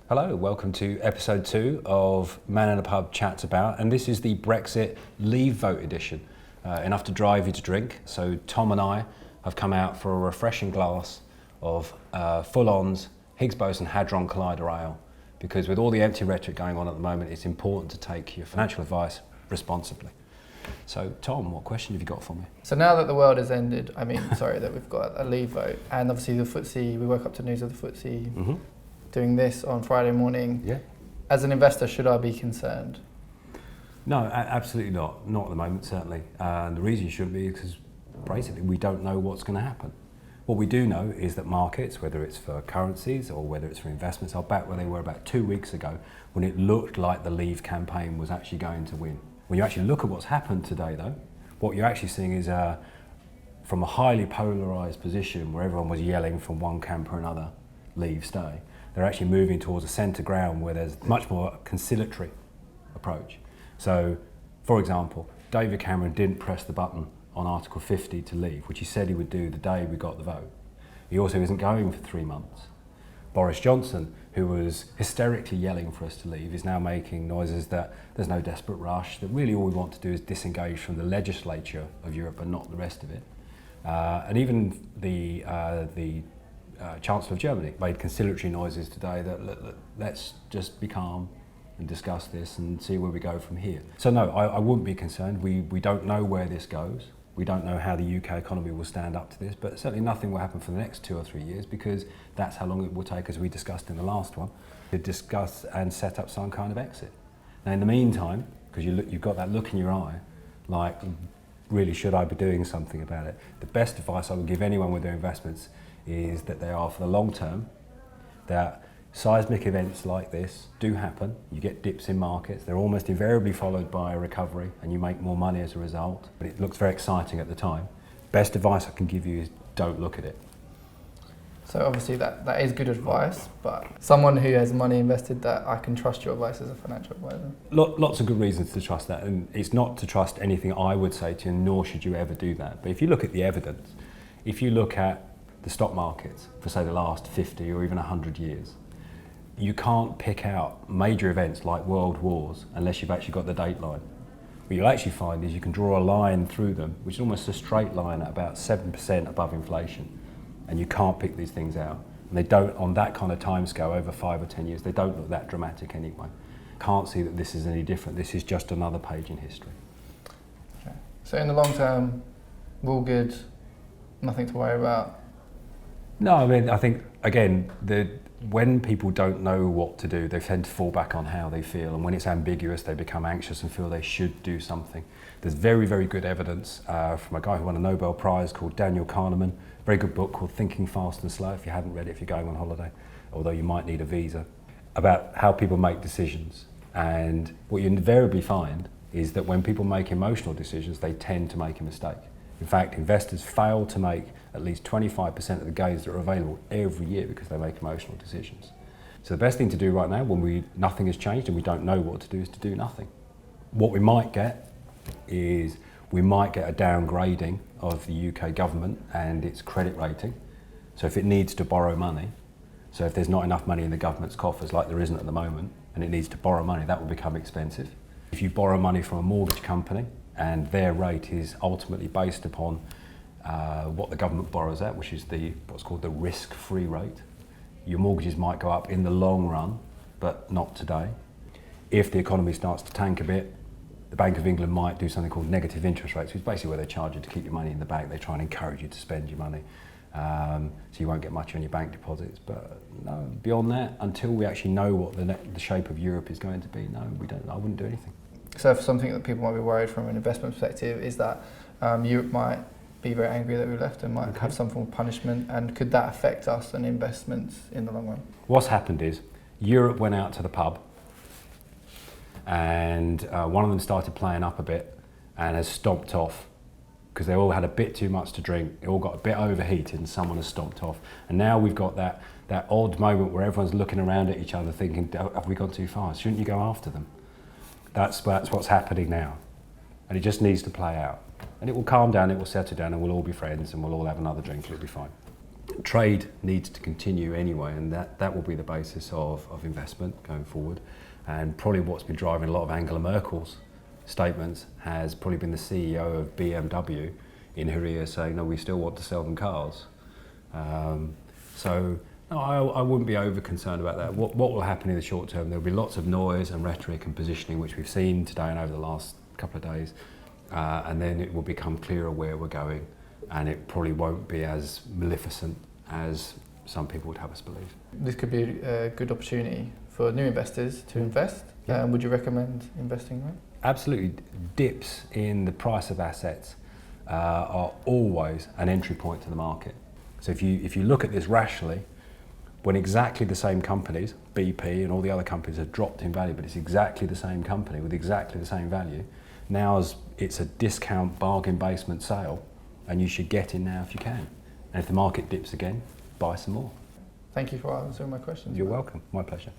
Hello, welcome to episode 2 of Man in a Pub Chats About, and this is the Brexit Leave Vote edition, enough to drive you to drink. So Tom and I have come out for a refreshing glass of full-ons Higgs Boson Hadron Collider Ale, because with all the empty rhetoric going on at the moment, it's important to take your financial advice responsibly. So Tom, what question have you got for me? So now that the world has ended, that we've got a leave vote, and obviously the FTSE, we woke up to news of the FTSE doing this on Friday morning. Yeah. As an investor, should I be concerned? No, absolutely not. Not at the moment, certainly. And the reason you shouldn't be is because basically we don't know what's going to happen. What we do know is that markets, whether it's for currencies or whether it's for investments, are back where they were about 2 weeks ago when it looked like the Leave campaign was actually going to win. When you actually look at what's happened today, though, what you're actually seeing is from a highly polarised position where everyone was yelling from one camp or another, leave, stay, they're actually moving towards a centre ground where there's much more conciliatory approach. So, for example, David Cameron didn't press the button on Article 50 to leave, which he said he would do the day we got the vote. He also isn't going for 3 months. Boris Johnson, who was hysterically yelling for us to leave, is now making noises that there's no desperate rush, that really all we want to do is disengage from the legislature of Europe and not the rest of it. And even the Chancellor of Germany made conciliatory noises today that let's just be calm and discuss this and see where we go from here. So no, I wouldn't be concerned. We don't know where this goes. We don't know how the UK economy will stand up to this, but certainly nothing will happen for the next 2 or 3 years, because that's how long it will take, as we discussed in the last one, to discuss and set up some kind of exit. Now in the meantime, because you've got that look in your eye, like, really should I be doing something about it? The best advice I would give anyone with their investments is that they are for the long term, that seismic events like this do happen. You get dips in markets, they're almost invariably followed by a recovery and you make more money as a result, but it looks very exciting at the time. Best advice I can give you is don't look at it. So obviously that is good advice, but someone who has money invested, that I can trust your advice as a financial advisor. Lots of good reasons to trust that, and it's not to trust anything I would say to you, nor should you ever do that. But if you look at the evidence, if you look at the stock markets for say the last 50 or even 100 years, you can't pick out major events like world wars unless you've actually got the date line. What you'll actually find is you can draw a line through them, which is almost a straight line at about 7% above inflation, and you can't pick these things out. And they don't, on that kind of timescale over 5 or 10 years, they don't look that dramatic anyway. Can't see that this is any different. This is just another page in history. Okay. So in the long term, all good, nothing to worry about? No, I mean, I think, again, when people don't know what to do, they tend to fall back on how they feel, and when it's ambiguous, they become anxious and feel they should do something. There's very, very good evidence from a guy who won a Nobel Prize called Daniel Kahneman, very good book called Thinking Fast and Slow, if you haven't read it if you're going on holiday, although you might need a visa, about how people make decisions. And what you invariably find is that when people make emotional decisions, they tend to make a mistake. In fact, investors fail to make at least 25% of the gains that are available every year because they make emotional decisions. So the best thing to do right now, when nothing has changed and we don't know what to do, is to do nothing. What we might get is a downgrading of the UK government and its credit rating. So if it needs to borrow money, so if there's not enough money in the government's coffers like there isn't at the moment, and it needs to borrow money, that will become expensive. If you borrow money from a mortgage company and their rate is ultimately based upon what the government borrows at, which is what's called the risk-free rate, your mortgages might go up in the long run, but not today. If the economy starts to tank a bit, the Bank of England might do something called negative interest rates, which is basically where they charge you to keep your money in the bank. They try and encourage you to spend your money, so you won't get much on your bank deposits. But no, beyond that, until we actually know what the shape of Europe is going to be, no, we don't. I wouldn't do anything. So for something that people might be worried from an investment perspective is that Europe might be very angry that we left and might have some form of punishment, and could that affect us and investments in the long run? What's happened is Europe went out to the pub and one of them started playing up a bit and has stomped off because they all had a bit too much to drink. It all got a bit overheated and someone has stomped off. And now we've got that odd moment where everyone's looking around at each other thinking, have we gone too far? Shouldn't you go after them? That's what's happening now. And it just needs to play out. And it will calm down, it will settle down, and we'll all be friends and we'll all have another drink, it'll be fine. Trade needs to continue anyway, and that will be the basis of investment going forward. And probably what's been driving a lot of Angela Merkel's statements has probably been the CEO of BMW in her ear saying, no, we still want to sell them cars. So no, I wouldn't be over concerned about that. What will happen in the short term, there'll be lots of noise and rhetoric and positioning, which we've seen today and over the last couple of days, and then it will become clearer where we're going, and it probably won't be as maleficent as some people would have us believe. This could be a good opportunity for new investors to invest. Yeah. Would you recommend investing in it? Absolutely. Dips in the price of assets are always an entry point to the market. So if you look at this rationally, when exactly the same companies, BP and all the other companies, have dropped in value, but it's exactly the same company with exactly the same value, now it's a discount bargain basement sale, and you should get in now if you can. And if the market dips again, buy some more. Thank you for answering my questions. You're welcome. My pleasure.